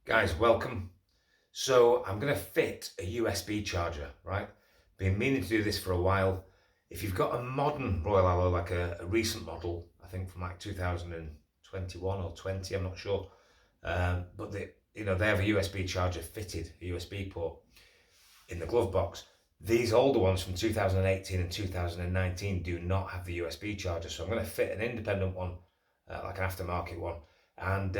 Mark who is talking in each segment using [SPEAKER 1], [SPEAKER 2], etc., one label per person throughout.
[SPEAKER 1] Guys, welcome. So I'm going to fit a USB charger, right? Been meaning to do this for a while. If you've got a modern Royal Alloy, like a recent model, I think from like 2021 or 20, I'm not sure. But they have a USB charger fitted, a USB port in the glove box. These older ones from 2018 and 2019 do not have the USB charger. So I'm going to fit an independent one, like an aftermarket one. And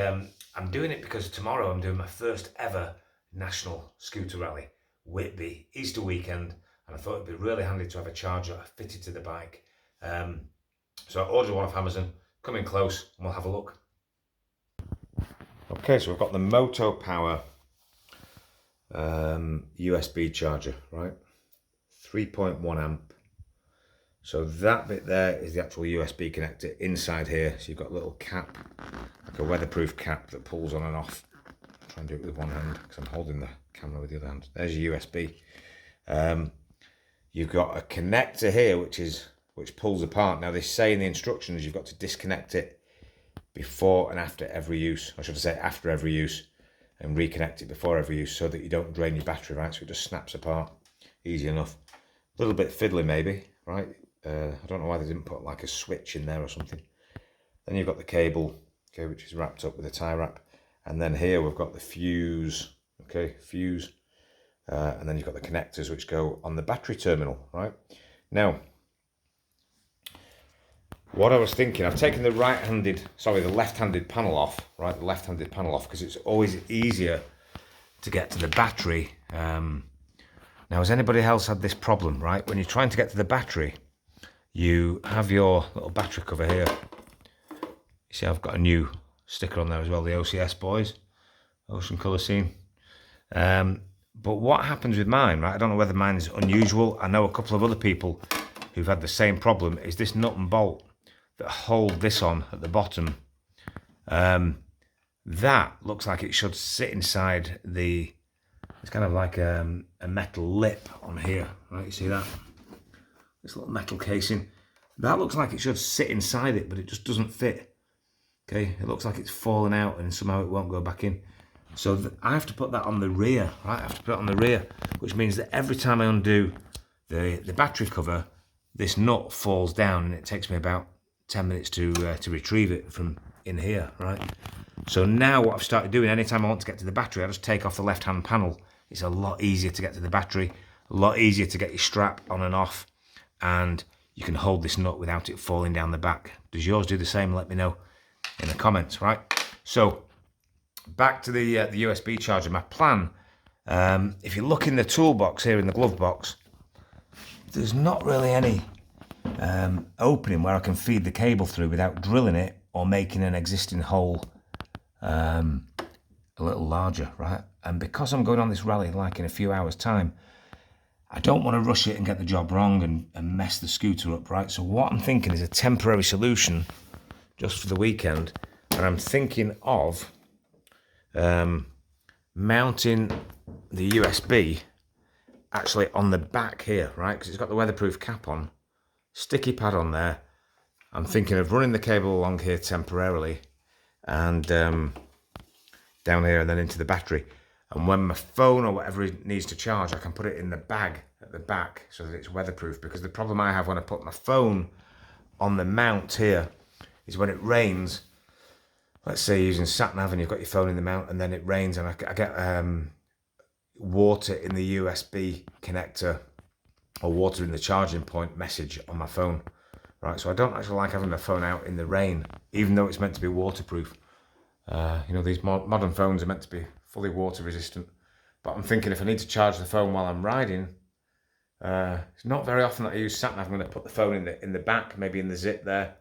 [SPEAKER 1] I'm doing it because tomorrow I'm doing my first ever national scooter rally, Whitby, Easter weekend, and I thought it'd be really handy to have a charger fitted to the bike. So I ordered one off Amazon, come in close and we'll have a look. Okay, so we've got the Moto Power USB charger, right? 3.1 amp. So that bit there is the actual USB connector inside here. So you've got a little cap, like a weatherproof cap that pulls on and off. I'll try and do it with one hand because I'm holding the camera with the other hand. There's your USB. You've got a connector here which pulls apart. Now they say in the instructions you've got to disconnect it before and after every use. Or should I say after every use, and reconnect it before every use so that you don't drain your battery, right? So it just snaps apart. Easy enough. A little bit fiddly maybe, right? I don't know why they didn't put like a switch in there or something. Then you've got the cable, okay, which is wrapped up with a tie wrap. And then here we've got the fuse, okay, fuse. And then you've got the connectors which go on the battery terminal, right? Now, what I was thinking, I've taken the left-handed panel off, right? The left-handed panel off because it's always easier to get to the battery. Now, has anybody else had this problem, right? When you're trying to get to the battery, you have your little battery cover here. You see I've got a new sticker on there as well, the OCS boys, Ocean Colour Scene. But what happens with mine, right? I don't know whether mine is unusual. I know a couple of other people who've had the same problem, is this nut and bolt that hold this on at the bottom. That looks like it should sit inside it's kind of like a metal lip on here, right? You see that? This little metal casing. That looks like it should sit inside it, but it just doesn't fit. Okay, it looks like it's fallen out and somehow it won't go back in. So I have to put that on the rear, right? I have to put it on the rear, which means that every time I undo the battery cover, this nut falls down and it takes me about 10 minutes to retrieve it from in here, right? So now what I've started doing, anytime I want to get to the battery, I just take off the left-hand panel. It's a lot easier to get to the battery, a lot easier to get your strap on and off, and you can hold this nut without it falling down the back. Does yours do the same? Let me know in the comments, right? So back to the USB charger. My plan, if you look in the toolbox here in the glove box, there's not really any opening where I can feed the cable through without drilling it or making an existing hole a little larger, right? And because I'm going on this rally like in a few hours time, I don't want to rush it and get the job wrong and mess the scooter up, right? So what I'm thinking is a temporary solution just for the weekend, and I'm thinking of mounting the USB actually on the back here, right? Because it's got the weatherproof cap on, sticky pad on there. I'm thinking of running the cable along here temporarily and down here and then into the battery. And when my phone or whatever it needs to charge, I can put it in the bag at the back so that it's weatherproof. Because the problem I have when I put my phone on the mount here is when it rains, let's say you're using sat-nav and you've got your phone in the mount and then it rains and I get water in the USB connector or water in the charging point message on my phone, right? So I don't actually like having my phone out in the rain, even though it's meant to be waterproof. These modern phones are meant to be fully water resistant, but I'm thinking if I need to charge the phone while I'm riding, it's not very often that I use sat-nav. I'm going to put the phone in the back, maybe in the zip there,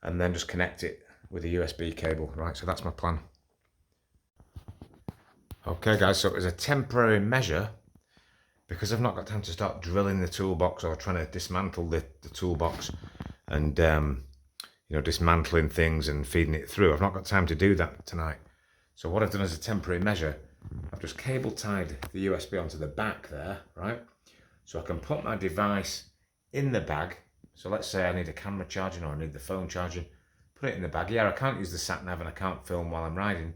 [SPEAKER 1] and then just connect it with a USB cable, right? So that's my plan. Okay guys, so as a temporary measure, because I've not got time to start drilling the toolbox or trying to dismantle the toolbox and dismantling things and feeding it through, I've not got time to do that tonight. So what I've done as a temporary measure, I've just cable tied the USB onto the back there, right? So I can put my device in the bag. So let's say I need a camera charging or I need the phone charging, put it in the bag. Yeah, I can't use the sat nav and I can't film while I'm riding,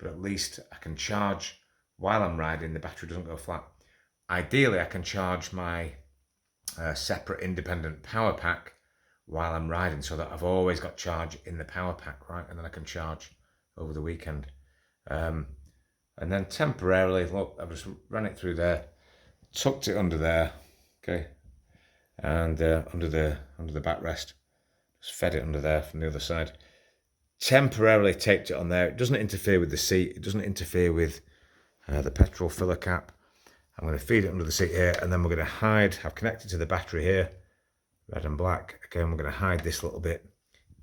[SPEAKER 1] but at least I can charge while I'm riding, the battery doesn't go flat. Ideally, I can charge my separate independent power pack while I'm riding, so that I've always got charge in the power pack, right? And then I can charge over the weekend. And then temporarily, look, I've just ran it through there, tucked it under there, okay, and under the backrest, just fed it under there from the other side. Temporarily taped it on there. It doesn't interfere with the seat. It doesn't interfere with the petrol filler cap. I'm going to feed it under the seat here, and then we're going to hide. I've connected to the battery here, red and black. Again, we're going to hide this little bit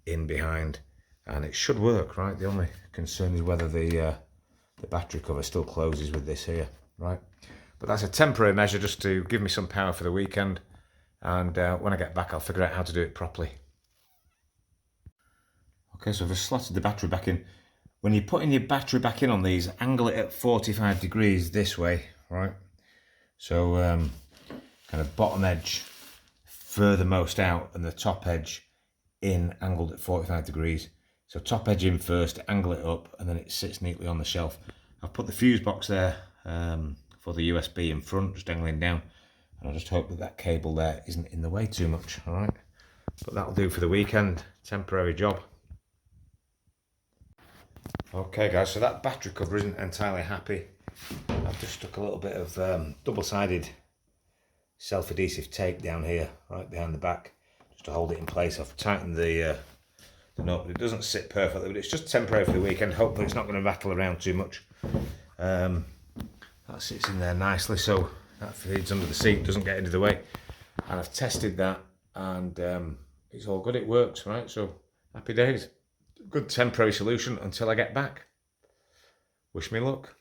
[SPEAKER 1] in behind, and it should work, right? The only concern is whether the battery cover still closes with this here, right? But that's a temporary measure just to give me some power for the weekend, and when I get back, I'll figure out how to do it properly. Okay, so I've just slotted the battery back in. When you're putting your battery back in on these, angle it at 45 degrees this way, right? So kind of bottom edge furthermost out and the top edge in, angled at 45 degrees. So top edge in first, angle it up, and then it sits neatly on the shelf. I've put the fuse box there for the USB in front, just angling down. And I just hope that that cable there isn't in the way too much, all right? But that'll do for the weekend, temporary job. Okay guys, so that battery cover isn't entirely happy. I've just stuck a little bit of double-sided self-adhesive tape down here, right behind the back, just to hold it in place. I've tightened the nut, but it doesn't sit perfectly, but it's just temporary for the weekend. Hopefully it's not going to rattle around too much. That sits in there nicely, so that feeds under the seat, doesn't get into the way. And I've tested that, and it's all good, it works, right? So happy days. Good temporary solution until I get back. Wish me luck.